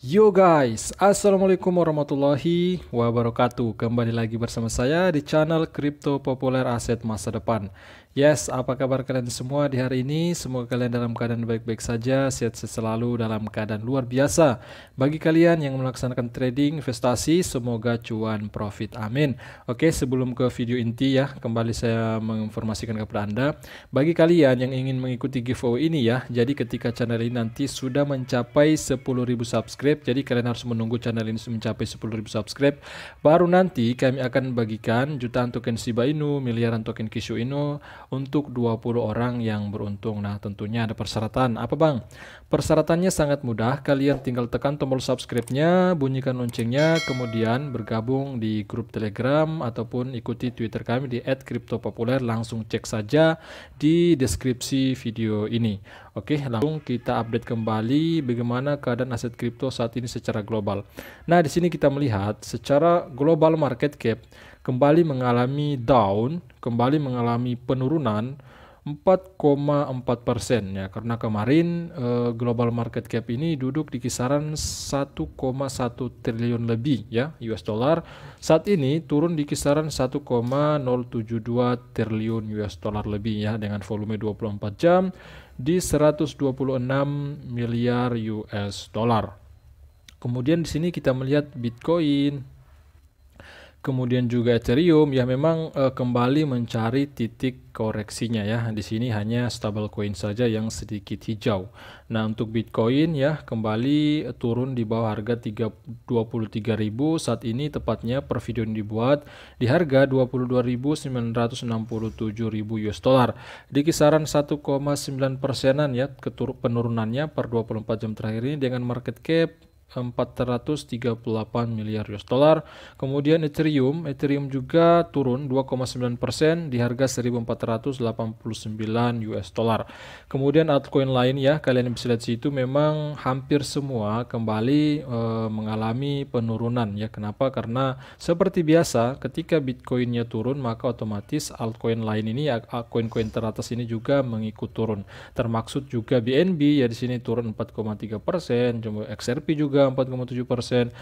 Yo guys, assalamualaikum warahmatullahi wabarakatuh. Kembali lagi bersama saya di channel Kripto Populer Aset Masa Depan. Yes, apa kabar kalian semua di hari ini? Semoga kalian dalam keadaan baik-baik saja, sehat-sehat selalu, dalam keadaan luar biasa. Bagi kalian yang melaksanakan trading, investasi, semoga cuan profit. Amin. Oke, sebelum ke video inti ya, kembali saya menginformasikan kepada Anda. Bagi kalian yang ingin mengikuti giveaway ini ya, jadi ketika channel ini nanti sudah mencapai 10.000 subscribe, jadi kalian harus menunggu channel ini mencapai 10.000 subscribe, baru nanti kami akan bagikan jutaan token Shiba Inu, miliaran token Kishu Inu untuk 20 orang yang beruntung. Nah, tentunya ada persyaratan. Apa bang? Persyaratannya sangat mudah. Kalian tinggal tekan tombol subscribe-nya, bunyikan loncengnya, kemudian bergabung di grup Telegram ataupun ikuti Twitter kami di @kriptopopuler. Langsung cek saja di deskripsi video ini. Oke, langsung kita update kembali bagaimana keadaan aset kripto saat ini secara global. Nah, di sini kita melihat secara global market cap kembali mengalami down, kembali mengalami penurunan 4,4% ya, karena kemarin global market cap ini duduk di kisaran 1,1 triliun lebih ya US dollar. Saat ini turun di kisaran 1,072 triliun US dollar lebih ya, dengan volume 24 jam di 126 miliar US dollar. Kemudian di sini kita melihat Bitcoin, kemudian juga Ethereum ya, memang kembali mencari titik koreksinya ya. Di sini hanya stablecoin saja yang sedikit hijau. Nah, untuk Bitcoin ya kembali turun di bawah harga 23.000 saat ini, tepatnya per video ini dibuat di harga 22.967.000 US dollar. Di kisaran 1,9%-an ya penurunannya per 24 jam terakhir ini, dengan market cap 438 miliar US dollar. Kemudian Ethereum juga turun 2,9% di harga 1.489 US dollar. Kemudian altcoin lain ya, kalian bisa lihat situ memang hampir semua kembali mengalami penurunan ya. Kenapa? Karena seperti biasa ketika Bitcoinnya turun, maka otomatis altcoin lain ini ya, koin-koin teratas ini juga mengikut turun. Termaksud juga BNB ya, di sini turun 4,3%, XRP juga 4,7%,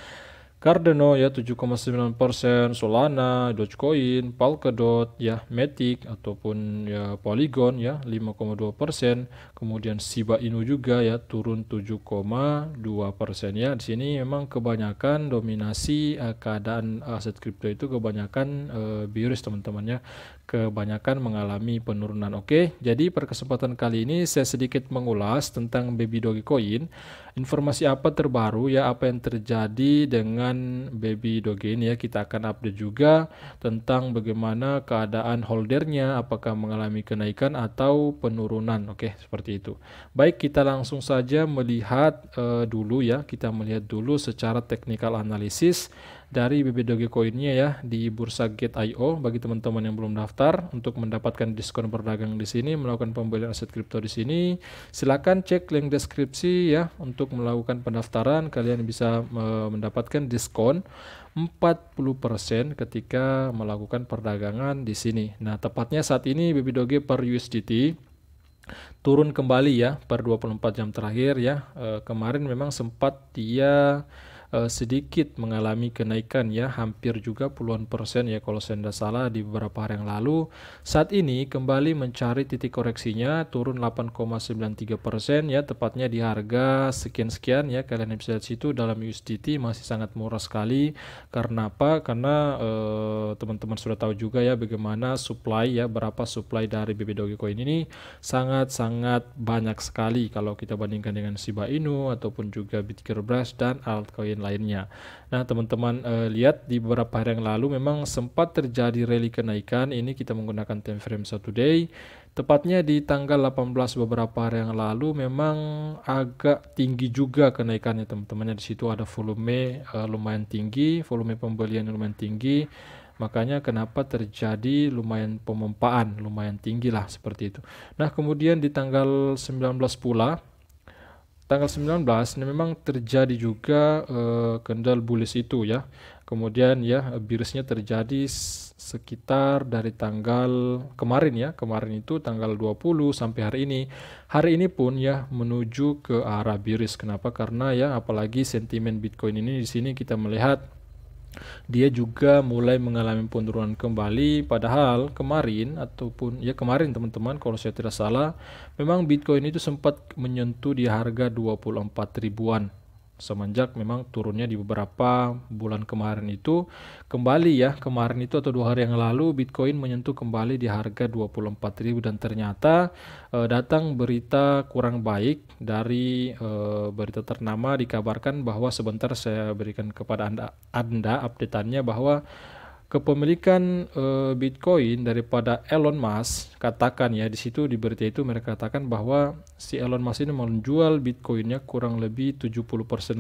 Cardano ya 7,9%, Solana, Dogecoin, Polkadot ya, Matic ataupun ya Polygon ya 5,2%, kemudian Shiba Inu juga ya turun 7,2% ya. Di sini memang kebanyakan dominasi keadaan aset kripto itu kebanyakan bearish teman-teman ya, kebanyakan mengalami penurunan. Oke, jadi pada kesempatan kali ini saya sedikit mengulas tentang Baby Dogecoin. Informasi apa terbaru ya, apa yang terjadi dengan Baby Doge ini ya, kita akan update juga tentang bagaimana keadaan holdernya, apakah mengalami kenaikan atau penurunan. Oke, seperti itu. Baik, kita langsung saja melihat dulu ya, kita melihat dulu secara technical analysis dari BB Dogecoin-nya ya di bursa Gate.io. Bagi teman-teman yang belum daftar, untuk mendapatkan diskon berdagang di sini, melakukan pembelian aset kripto di sini, silakan cek link deskripsi ya. Untuk melakukan pendaftaran, kalian bisa mendapatkan diskon 40% ketika melakukan perdagangan di sini. Nah, tepatnya saat ini BB Doge per USDT turun kembali ya per 24 jam terakhir ya. Kemarin memang sempat dia sedikit mengalami kenaikan ya, hampir juga puluhan persen ya kalau saya tidak salah di beberapa hari yang lalu. Saat ini kembali mencari titik koreksinya, turun 8,93% ya, tepatnya di harga sekian-sekian ya. Kalian bisa lihat situ dalam USDT masih sangat murah sekali. Karena apa? Karena teman-teman sudah tahu juga ya bagaimana supply ya, berapa supply dari BB Dogecoin ini sangat-sangat banyak sekali kalau kita bandingkan dengan Shiba Inu ataupun juga Bitgearbest dan altcoin lainnya. Nah, teman-teman lihat di beberapa hari yang lalu memang sempat terjadi rally kenaikan. Ini kita menggunakan time frame 1 day. Tepatnya di tanggal 18 beberapa hari yang lalu memang agak tinggi juga kenaikannya teman-teman. Di situ ada volume lumayan tinggi, volume pembelian lumayan tinggi. Makanya kenapa terjadi lumayan pemompa,an lumayan tinggi lah seperti itu. Nah, kemudian di tanggal 19 pula, tanggal 19 ini memang terjadi juga candle bullish itu ya. Kemudian ya bearishnya terjadi sekitar dari tanggal kemarin ya. Kemarin itu tanggal 20 sampai hari ini. Hari ini pun ya menuju ke arah bearish. Kenapa? Karena ya apalagi sentimen Bitcoin ini di sini kita melihat dia juga mulai mengalami penurunan kembali, padahal kemarin ataupun ya kemarin teman-teman kalau saya tidak salah memang Bitcoin itu sempat menyentuh di harga 24 ribuan semenjak memang turunnya di beberapa bulan kemarin itu kembali ya kemarin itu atau 2 hari yang lalu Bitcoin menyentuh kembali di harga 24.000 dan ternyata datang berita kurang baik dari berita ternama dikabarkan bahwa sebentar saya berikan kepada Anda update-annya bahwa kepemilikan Bitcoin daripada Elon Musk katakan ya di situ di berita itu mereka katakan bahwa si Elon Musk ini menjual Bitcoinnya kurang lebih 70%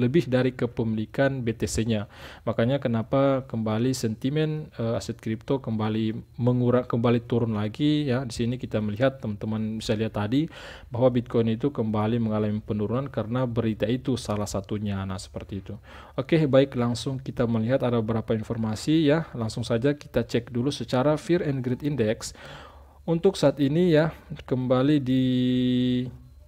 lebih dari kepemilikan BTC-nya. Makanya kenapa kembali sentimen aset kripto kembali kembali turun lagi ya. Di sini kita melihat teman-teman bisa lihat tadi bahwa Bitcoin itu kembali mengalami penurunan karena berita itu salah satunya. Nah, seperti itu. Oke, baik langsung kita melihat ada beberapa informasi ya. Langsung saja kita cek dulu secara Fear and Greed Index. Untuk saat ini ya kembali di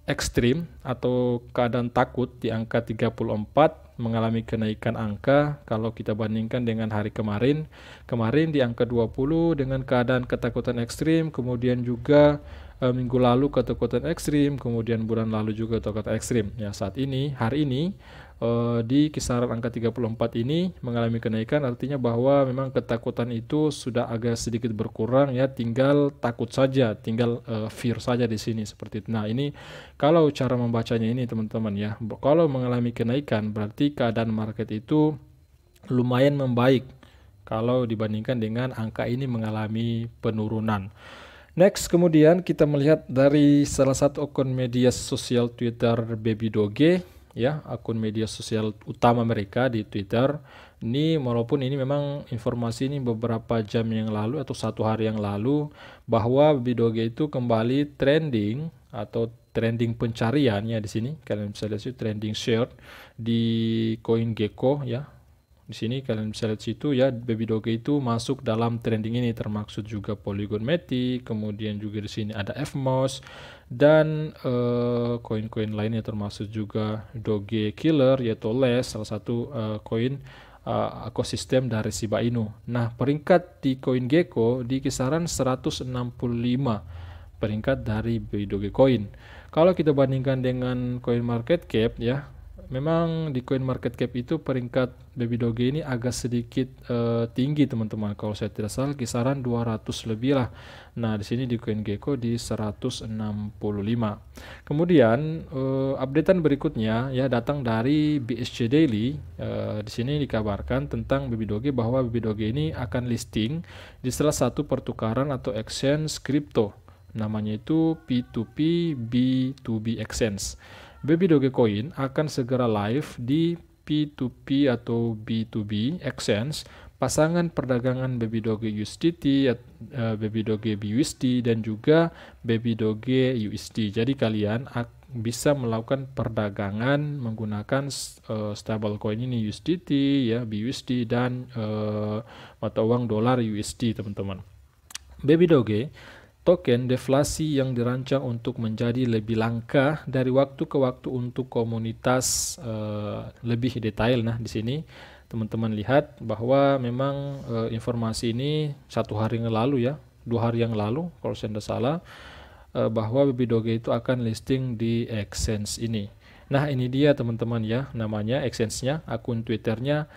ekstrim atau keadaan takut di angka 34 mengalami kenaikan angka kalau kita bandingkan dengan hari kemarin. Kemarin di angka 20 dengan keadaan ketakutan ekstrim, kemudian juga minggu lalu ketakutan ekstrim, kemudian bulan lalu juga ketakutan ekstrim. Ya, saat ini hari ini di kisaran angka 34 ini mengalami kenaikan, artinya bahwa memang ketakutan itu sudah agak sedikit berkurang ya, tinggal takut saja, tinggal fear saja di sini seperti itu. Nah, ini kalau cara membacanya ini teman-teman ya, kalau mengalami kenaikan berarti keadaan market itu lumayan membaik kalau dibandingkan dengan angka ini mengalami penurunan. Next, kemudian kita melihat dari salah satu akun media sosial Twitter Baby Doge ya, akun media sosial utama mereka di Twitter. Ini walaupun ini memang informasi ini beberapa jam yang lalu atau 1 hari yang lalu bahwa Baby Doge itu kembali trending atau trending pencarian ya di sini. Kalian bisa lihat sih trending share di CoinGecko ya. Di sini kalian bisa lihat situ ya, Baby Doge itu masuk dalam trending ini, termaksud juga Polygon Matic, kemudian juga di sini ada FMOS dan koin-koin lainnya termasuk juga Doge Killer yaitu LES, salah satu koin ekosistem dari Shiba Inu. Nah, peringkat di CoinGecko di kisaran 165 peringkat dari Baby Doge Coin. Kalau kita bandingkan dengan CoinMarketCap ya, memang di CoinMarketCap itu peringkat Baby Doge ini agak sedikit tinggi teman-teman. Kalau saya tidak salah kisaran 200 lebih lah. Nah, di sini di CoinGecko di 165. Kemudian updatean berikutnya ya datang dari BSC Daily. Di sini dikabarkan tentang Baby Doge bahwa Baby Doge ini akan listing di salah satu pertukaran atau exchange kripto. Namanya itu P2P B2B exchange. Baby Doge Coin akan segera live di P2P atau B2B exchange pasangan perdagangan Baby Doge USDT, Baby Doge BUSD dan juga Baby Doge USD. Jadi kalian bisa melakukan perdagangan menggunakan stablecoin ini USDT ya, BUSD dan mata uang dolar USD teman-teman. Baby Doge token deflasi yang dirancang untuk menjadi lebih langka dari waktu ke waktu untuk komunitas lebih detail. Nah, di sini teman-teman lihat bahwa memang informasi ini 1 hari yang lalu ya, 2 hari yang lalu kalau saya tidak salah, bahwa Baby Doge itu akan listing di exchange ini. Nah, ini dia teman-teman ya, namanya exchange-nya, akun Twitternya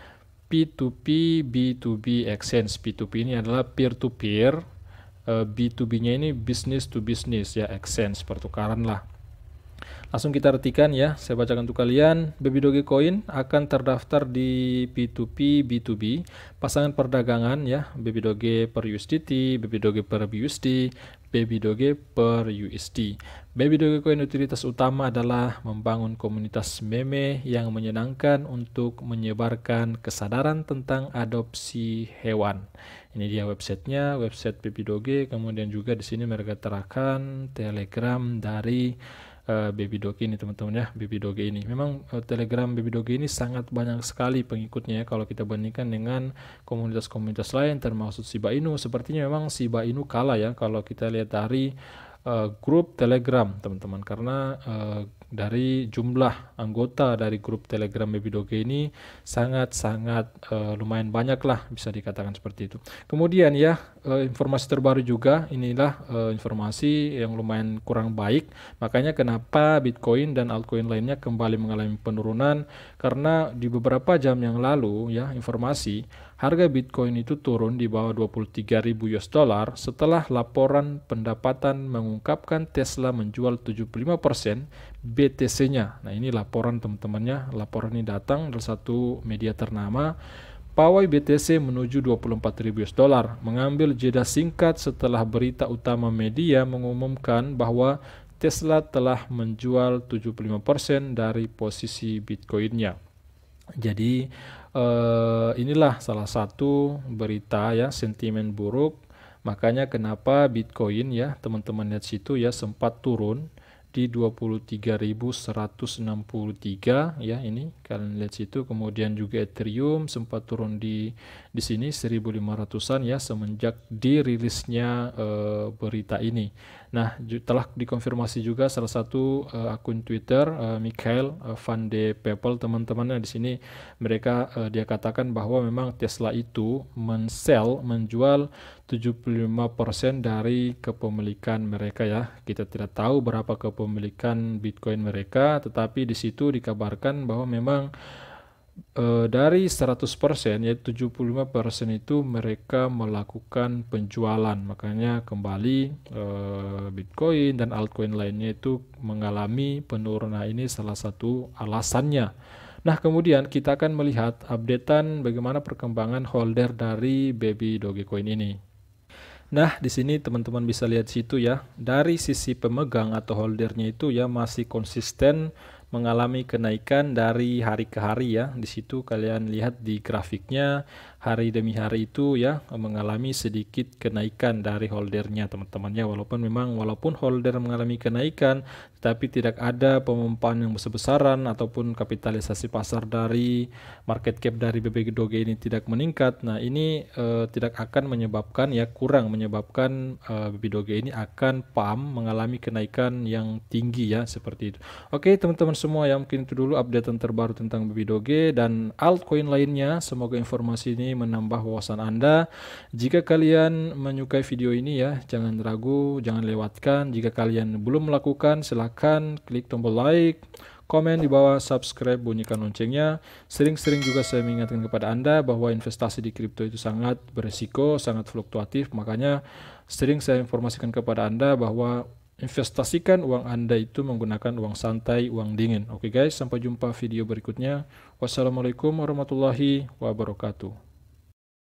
P2P B2B exchange. P2P ini adalah peer-to-peer, B2B-nya ini business to business ya, exchange pertukaran lah. Langsung kita artikan ya, saya bacakan untuk kalian. Baby Doge Coin akan terdaftar di P2P B2B pasangan perdagangan ya, Baby Doge per USDT, Baby Doge per BUSD, Baby Doge per USD. Baby Doge Coin utilitas utama adalah membangun komunitas meme yang menyenangkan untuk menyebarkan kesadaran tentang adopsi hewan. Ini dia websitenya, website Baby Doge. Kemudian juga di sini mereka terapkan Telegram dari Baby Doge ini teman-teman ya, Baby Doge ini. Memang Telegram Baby Doge ini sangat banyak sekali pengikutnya ya kalau kita bandingkan dengan komunitas-komunitas lain termasuk Shiba Inu. Sepertinya memang Shiba Inu kalah ya kalau kita lihat dari grup Telegram teman-teman, karena dari jumlah anggota dari grup Telegram Baby Doge ini sangat-sangat lumayan banyak lah, bisa dikatakan seperti itu. Kemudian ya, informasi terbaru juga, inilah informasi yang lumayan kurang baik. Makanya kenapa Bitcoin dan altcoin lainnya kembali mengalami penurunan, karena di beberapa jam yang lalu ya, informasi harga Bitcoin itu turun di bawah 23.000 US dollar setelah laporan pendapatan mengungkapkan Tesla menjual 75% BTC-nya. Nah, ini laporan teman-temannya. Laporan ini datang dari satu media ternama. Pawai BTC menuju 24.000 US dollar, mengambil jeda singkat setelah berita utama media mengumumkan bahwa Tesla telah menjual 75% dari posisi Bitcoin-nya. Jadi inilah salah satu berita ya, sentimen buruk. Makanya kenapa Bitcoin ya, teman-teman lihat situ ya, sempat turun di 23.163 ya, ini kalian lihat situ. Kemudian juga Ethereum sempat turun di sini 1.500-an ya, semenjak dirilisnya berita ini. Nah, telah dikonfirmasi juga salah satu akun Twitter Michael van de Peppel teman-temannya di sini. Mereka dia katakan bahwa memang Tesla itu menjual 75% dari kepemilikan mereka ya. Kita tidak tahu berapa kepemilikan Bitcoin mereka, tetapi di situ dikabarkan bahwa memang dari 100% yaitu 75% itu mereka melakukan penjualan. Makanya kembali Bitcoin dan altcoin lainnya itu mengalami penurunan, ini salah satu alasannya. Nah, kemudian kita akan melihat updatean bagaimana perkembangan holder dari Baby Dogecoin ini. Nah, di sini teman-teman bisa lihat situ ya, dari sisi pemegang atau holdernya itu ya masih konsisten mengalami kenaikan dari hari ke hari ya. Di situ kalian lihat di grafiknya, hari demi hari itu ya mengalami sedikit kenaikan dari holdernya teman-temannya. Walaupun holder mengalami kenaikan, tapi tidak ada pemumpahan yang besar-besaran ataupun kapitalisasi pasar dari market cap dari Baby Doge ini tidak meningkat. Nah, ini tidak akan menyebabkan Baby Doge ini akan mengalami kenaikan yang tinggi ya, seperti itu. Oke teman-teman semua ya, mungkin itu dulu update terbaru tentang Baby Doge dan altcoin lainnya. Semoga informasi ini menambah wawasan Anda. Jika kalian menyukai video ini ya, jangan ragu, jangan lewatkan. Jika kalian belum melakukan, silahkan klik tombol like, komen di bawah, subscribe, bunyikan loncengnya. Sering-sering juga saya mengingatkan kepada Anda bahwa investasi di kripto itu sangat berisiko, sangat fluktuatif. Makanya sering saya informasikan kepada Anda bahwa investasikan uang Anda itu menggunakan uang santai, uang dingin. Oke guys, sampai jumpa video berikutnya. Wassalamualaikum warahmatullahi wabarakatuh.